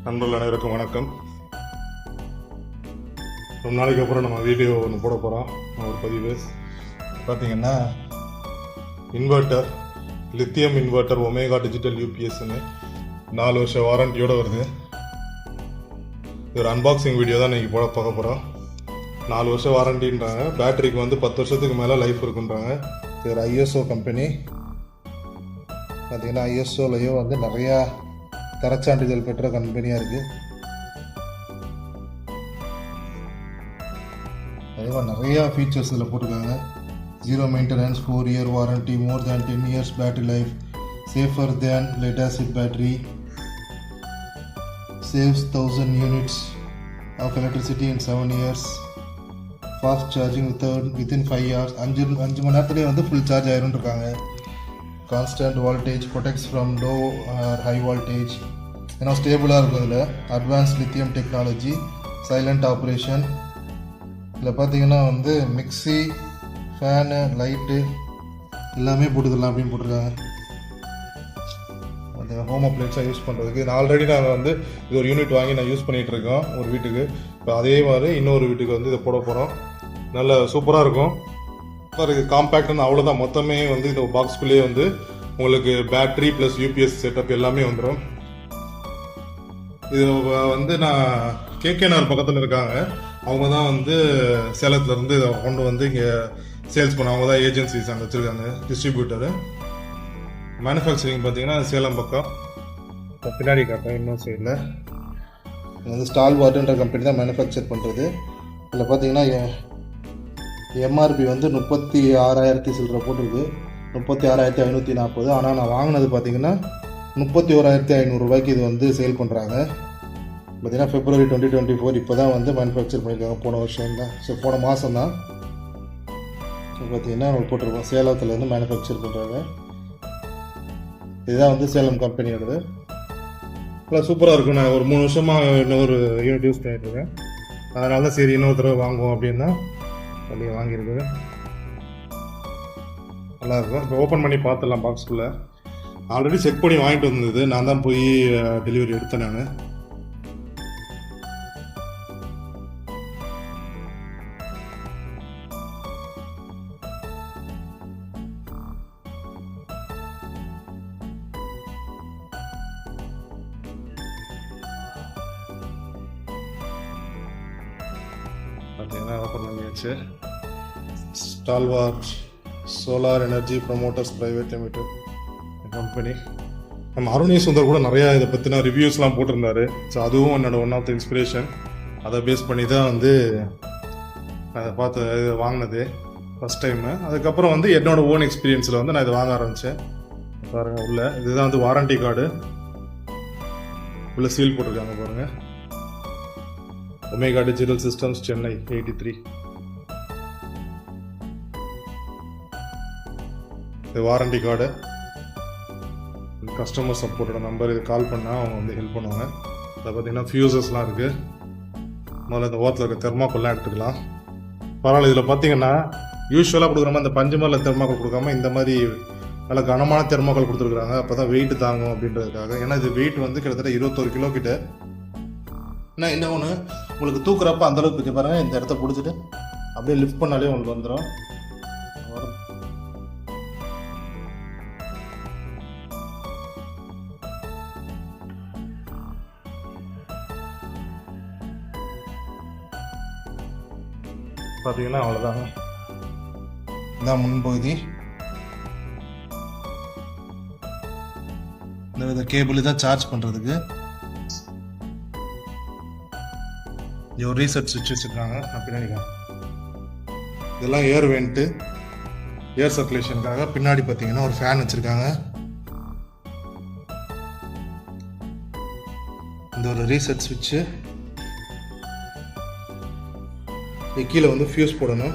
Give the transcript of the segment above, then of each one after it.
நண்பர்கள் அனைவருக்கும் வணக்கம். ரொம்ப நாளைக்கு அப்புறம் நம்ம வீடியோ ஒன்று போட போகிறோம். ஒரு பதிவு பார்த்தீங்கன்னா inverter, lithium inverter Omega digital யூபிஎஸ்ன்னு 4 வருஷ வாரண்டியோடு வருது. இது ஒரு அன்பாக்சிங் வீடியோ தான் இன்றைக்கி பார்க்க போகிறோம். 4 வருஷம் வாரண்டின்றாங்க. பேட்டரிக்கு வந்து 10 வருஷத்துக்கு மேலே லைஃப் இருக்குன்றாங்க. இது ஒரு ஐஎஸ்ஓ கம்பெனி. பார்த்தீங்கன்னா ஐஎஸ்ஓலையும் வந்து நிறையா தரச்சான்றிதழ் பெற்ற கம்பெனியாக இருக்குது. அதே மாதிரி நிறையா ஃபீச்சர்ஸ் இதில் போட்டிருக்காங்க. 0 maintenance, 4 year warranty, more than 10 years battery life, safer than lead acid battery, saves 1000 units of electricity in 7 years, fast charging within 5 hours, 5 மணி நேரத்துலேயே வந்து ஃபுல் சார்ஜ் ஆயிரும்னு இருக்காங்க. Constant voltage, protects from low or high voltage, ஏன்னா ஸ்டேபிளாக இருக்கும். இதில் advance lithium technology, silent operation. இதில் பார்த்தீங்கன்னா வந்து மிக்சி, ஃபேனு, லைட்டு எல்லாமே போட்டுக்கலாம் அப்படின்னு போட்டிருக்காங்க. அந்த ஹோம் அப்ளைன்ஸாக யூஸ் பண்ணுறதுக்கு இது ஆல்ரெடி நாங்கள் வந்து இது ஒரு யூனிட் வாங்கி நான் யூஸ் பண்ணிகிட்ருக்கோம் ஒரு வீட்டுக்கு. இப்போ அதே மாதிரி இன்னொரு வீட்டுக்கு வந்து இதை போட போகிறோம். நல்ல சூப்பராக இருக்கும். காம்பேக்ட்னு அவ்வளோதான். மொத்தமே வந்து இந்த பாக்ஸ்குள்ளேயே வந்து உங்களுக்கு பேட்ரி ப்ளஸ் யூபிஎஸ் செட்டப் எல்லாமே வந்துடும். இது வந்து நான் கேகேஆர் பக்கத்தில் இருக்காங்க. அவங்க தான் வந்து சேலத்துலேருந்து இதை கொண்டு வந்து இங்கே சேல்ஸ் பண்ண. அவங்க தான் ஏஜென்சிஸ் அங்கே வச்சுருக்காங்க, டிஸ்ட்ரிபியூட்டரு. மேனுஃபேக்சரிங் பார்த்தீங்கன்னா சேலம் பக்கம். பின்னாடி காட்டுறேன் இன்னும் சைடில். இது வந்து ஸ்டால்வார்ட்ன்ற கம்பெனி தான் மேனுஃபேக்சர் பண்ணுறது. இதில் பார்த்தீங்கன்னா எம்ஆர்பி வந்து 36,000 சில்லரை போட்டிருக்கு, 36,540. ஆனால் நான் வாங்கினது பார்த்தீங்கன்னா 31,500 ரூபாய்க்கு இது வந்து சேல் பண்ணுறாங்க. பார்த்தீங்கன்னா February 2024 இப்போ தான் வந்து மேனுஃபேக்சர் பண்ணியிருக்காங்க. போன வருஷம் தான், ஸோ போன மாதம் தான். ஸோ பார்த்தீங்கன்னா போட்டிருக்கோம் சேலத்துலேருந்து மேனுஃபேக்சர் பண்ணுறாங்க. இதுதான் வந்து சேலம் கம்பெனியோடது. நல்லா சூப்பராக இருக்கும். நான் ஒரு 3 வருஷமாக இன்னொரு யூனிட் யூஸ் பண்ணிட்டுருக்கேன். அதனால தான் சரி இன்னொரு தடவை வாங்குவோம் அப்படின்னா அப்படியே வாங்கியிருக்குது. நல்லாயிருக்கும். இப்போ ஓப்பன் பண்ணி பார்த்துடலாம். பாக்ஸ்குள்ளே ஆல்ரெடி செக் பண்ணி வாங்கிட்டு வந்தது. நான் தான் போய் டெலிவரி எடுத்தேன். நான் பார்த்தீங்கன்னா ஓப்பன் பண்ணியாச்சு. Stalwart solar energy promoters private limited company. நம்ம அருணி சுந்தர் கூட நிறையா இதை பற்றின ரிவ்யூஸ்லாம் போட்டிருந்தாரு. ஸோ அதுவும் என்னோட ஒன் ஆஃப் த இன்ஸ்பிரேஷன். அதை பேஸ் பண்ணி தான் வந்து அதை பார்த்து இது வாங்கினது ஃபஸ்ட் டைமு. அதுக்கப்புறம் வந்து என்னோட ஓன் எக்ஸ்பீரியன்ஸில் வந்து நான் இதை வாங்க ஆரம்பித்தேன். பாருங்கள் உள்ள இதுதான் வந்து வாரண்டி கார்டு. உள்ள சீல் போட்டிருக்காங்க பாருங்கள். Omega digital systems Chennai 83. இது வாரண்டி கார்டு. கஸ்டமர் சப்போர்ட்டோட நம்பர். இது கால் பண்ணால் அவங்க வந்து ஹெல்ப் பண்ணுவாங்க. அதை பார்த்தீங்கன்னா ஃபியூசஸ்லாம் இருக்குது. முதல்ல இந்த ஓரத்தில் இருக்க தெர்மாக்கோல்லாம் எடுத்துக்கலாம். பரவாயில்ல. இதில் பார்த்தீங்கன்னா யூஸ்வலாக கொடுக்குற மாதிரி இந்த பஞ்சு மேலே தெர்மாக்கோல் கொடுக்காம இந்த மாதிரி நல்ல கனமான தெர்மாக்கோல் கொடுத்துருக்குறாங்க. அப்போ தான் வெயிட் தாங்கும் அப்படின்றதுக்காக. ஏன்னா இது வெயிட் வந்து கிட்டத்தட்ட 21 கிலோ கிட்ட. ஏன்னா என்ன ஒன்று உங்களுக்கு தூக்குறப்ப அந்தளவுக்கு இருக்குது பாருங்கள். இந்த இடத்த பிடிச்சிட்டு அப்படியே லிஃப்ட் பண்ணாலே உங்களுக்கு வந்துடும். பார்த்தீங்கன்னா அவ்வளோதாங்க. இதான் முன்பகுதி. இந்த கேபிள் தான் சார்ஜ் பண்ணுறதுக்கு. ஒரு ரீசெட் சுவிட்ச் வச்சுருக்காங்க. நான் பின்னாடி இதெல்லாம் ஏர் வெண்ட்டு, ஏர் சர்க்குலேஷனுக்காக. பின்னாடி பார்த்தீங்கன்னா ஒரு ஃபேன் வச்சுருக்காங்க. இந்த ஒரு ரீசெட் சுவிட்சு. கீழே வந்து ஃபியூஸ் போடணும்.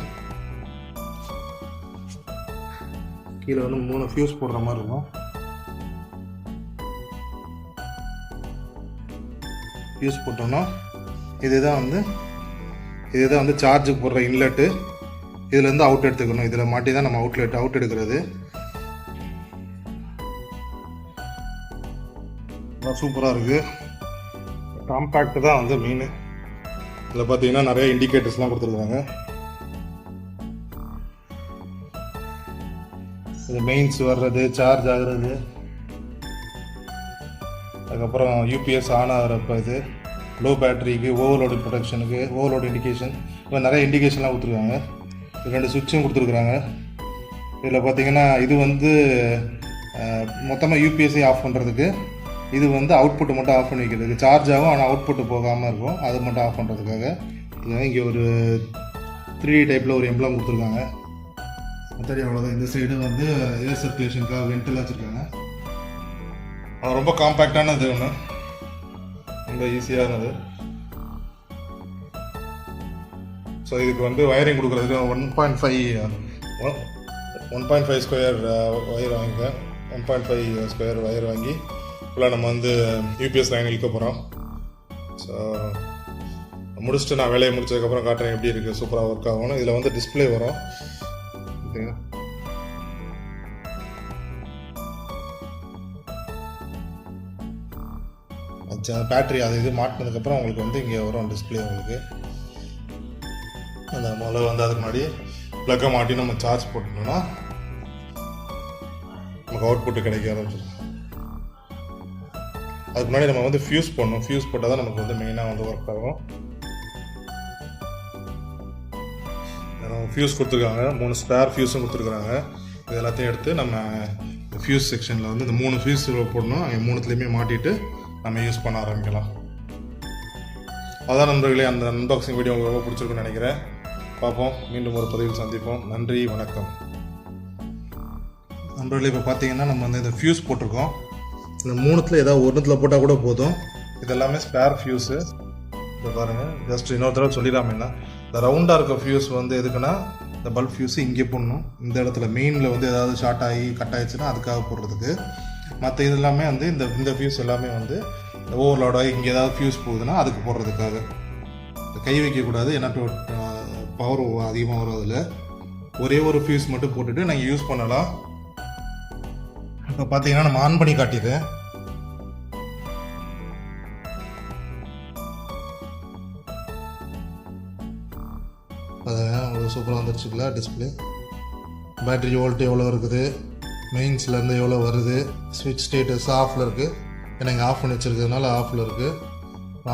கீழே வந்து 3 ஃபியூஸ் போடுற மாதிரி இருக்கும். ஃபியூஸ் போட்டோன்னா இதுதான் வந்து சார்ஜுக்கு போடுற இன்லெட்டு. இதுலேருந்து அவுட் எடுத்துக்கணும். இதில் மாட்டி தான் நம்ம அவுட் எடுக்கிறது. சூப்பராக இருக்குது. காம்பேக்ட் தான் வந்து மெயின். இதில் பார்த்தீங்கன்னா நிறைய இண்டிகேட்டர்ஸ்லாம் கொடுத்துருக்காங்க. இது மெயின்ஸ் வர்றது, சார்ஜ் ஆகுறது, அதுக்கப்புறம் யூபிஎஸ் ஆன் ஆகிறப்ப இது லோ பேட்டரிக்கு, ஓவர்லோடு ப்ரொடக்ஷனுக்கு, ஓவர்லோடு இண்டிகேஷன், இப்போ நிறைய இண்டிகேஷன்லாம் கொடுத்துருக்காங்க. 2 சுவிட்சும் கொடுத்துருக்குறாங்க. இதில் பார்த்தீங்கன்னா இது வந்து மொத்தமாக யூபிஎஸ்ஸை ஆஃப் பண்ணுறதுக்கு, இது வந்து அவுட்புட்டை மட்டும் ஆஃப் பண்ணி வைக்கிறதுக்கு. சார்ஜ் ஆகும் ஆனால் அவுட்புட்டு போகாமல் இருக்கும், அது மட்டும் ஆஃப் பண்ணுறதுக்காக. இங்கே ஒரு 3D டைப்பில் ஒரு எம்ப்ளம் கொடுத்துருக்காங்க. மற்றபடி அவ்வளோதான். இந்த சைடு வந்து ஏர் சர்க்குலேஷனுக்காக வென்டெல்லாம் வச்சுருக்காங்க. அது ரொம்ப காம்பேக்டானது ஒன்று, ரொம்ப ஈஸியானது. ஸோ இதுக்கு வந்து வயரிங் கொடுக்குறதுக்கு 1.5 ஸ்கொயர் ஒயர் வாங்கிக்க 1.5 ஸ்கொயர் ஒயர் வாங்கி ஃபுல்லாக நம்ம வந்து யூபிஎஸ் லைன் இழுக்க போகிறோம். ஸோ முடிச்சுட்டு நான் வேலையை முடிச்சதுக்கப்புறம் காட்டுறேன் எப்படி இருக்குது, சூப்பராக ஒர்க் ஆகணும். இதில் வந்து டிஸ்பிளே வரும். ஓகேங்க, பேட்டரி அது இது மாட்டினதுக்கப்புறம் உங்களுக்கு வந்து இங்கே வரும் டிஸ்பிளே. உங்களுக்கு அந்த முதல்ல வந்து அதுக்கு முன்னாடி ப்ளக்கை மாட்டி நம்ம சார்ஜ் போட்டோம்னா நமக்கு அவுட்புட்டு கிடைக்க ஆரம்பிச்சிடும். அதுக்கு முன்னாடி நம்ம வந்து ஃபியூஸ் போடணும். ஃபியூஸ் போட்டால் தான் நமக்கு வந்து மெயினாக வந்து ஒர்க் ஆகும். ஃபியூஸ் கொடுத்துருக்காங்க, 3 ஸ்பேர் ஃபியூஸும் கொடுத்துருக்குறாங்க. இது எல்லாத்தையும் எடுத்து நம்ம ஃபியூஸ் செக்ஷனில் வந்து இந்த 3 ஃபியூஸ் போடணும். அங்கே 3த்துலேயுமே மாட்டிட்டு நம்ம யூஸ் பண்ண ஆரம்பிக்கலாம். அதான் நண்பர்களே, அந்த அன்பாக்சிங் வீடியோ உங்களுக்கு ரொம்ப பிடிச்சிருக்குன்னு நினைக்கிறேன். பார்ப்போம், மீண்டும் ஒரு பதிவில் சந்திப்போம். நன்றி, வணக்கம். நண்பர்களே, இப்போ பார்த்தீங்கன்னா நம்ம வந்து இந்த ஃபியூஸ் போட்டிருக்கோம். இந்த 3த்தில் ஏதாவது ஒன்றுத்தில் போட்டால் கூட போதும். இது எல்லாமே ஸ்பேர் ஃபியூஸு. இதை பாருங்கள், ஜஸ்ட் இன்னொரு தடவை சொல்லிடாமன்னா, இந்த ரவுண்டாக இருக்க ஃபியூஸ் வந்து எதுக்குன்னா இந்த பல்ப் ஃபியூஸு இங்கே போடணும். இந்த இடத்துல மெயினில் வந்து ஏதாவது ஷார்ட் ஆகி கட் ஆகிடுச்சுன்னா அதுக்காக போடுறதுக்கு. மற்ற இது எல்லாமே வந்து இந்த ஃபியூஸ் எல்லாமே வந்து ஓவர்லோட் ஆகி இங்கே ஏதாவது ஃபியூஸ் போகுதுன்னா அதுக்கு போடுறதுக்காக. கை வைக்கக்கூடாது, ஏன்னா பவர் அதிகமாக வரும். அதில் ஒரே ஒரு ஃபியூஸ் மட்டும் போட்டுட்டு நீங்கள் யூஸ் பண்ணலாம். இப்போ பார்த்தீங்கன்னா நம்ம ஆன் பண்ணி காட்டிது. அது சூப்பராக வந்துருச்சுங்களா டிஸ்பிளே. பேட்டரி வோல்ட் எவ்வளோ இருக்குது, மெயின்ஸ்லேருந்து எவ்வளோ வருது, ஸ்விட்ச் ஸ்டேட்டஸ் ஆஃபில் இருக்குது. ஏன்னா இங்கே ஆஃப் பண்ணி வச்சுருக்கிறதுனால ஆஃபில் இருக்குது.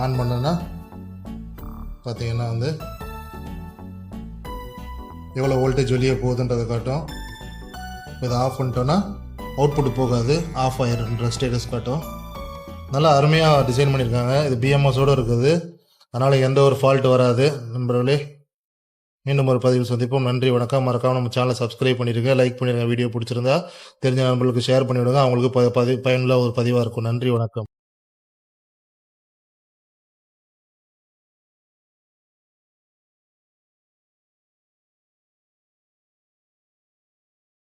ஆன் பண்ணோன்னா பார்த்தீங்கன்னா வந்து எவ்வளோ வோல்டேஜ் வெளியே போகுதுன்றதை காட்டும். இதை ஆஃப் பண்ணிட்டோன்னா அவுட்புட் போகாது, ஆஃப் ஆயிருன்ற ஸ்டேட்டஸ் காட்டும். நல்லா அருமையாக டிசைன் பண்ணியிருக்காங்க. இது பிஎம்எஸோடு இருக்குது, அதனால் எந்த ஒரு ஃபால்ட் வராது. நண்பர்களே, மீண்டும் ஒரு பதிவில் சந்திப்போம். நன்றி, வணக்கம். மறக்காமல் நம்ம சேனலை சப்ஸ்கிரைப் பண்ணிடுங்க, லைக் பண்ணிடுங்க. வீடியோ பிடிச்சிருந்தா தெரிஞ்ச நண்பர்களுக்கு ஷேர் பண்ணிவிடுங்க. அவங்களுக்கு பயனுள்ள ஒரு பதிவாக இருக்கும். நன்றி, வணக்கம்.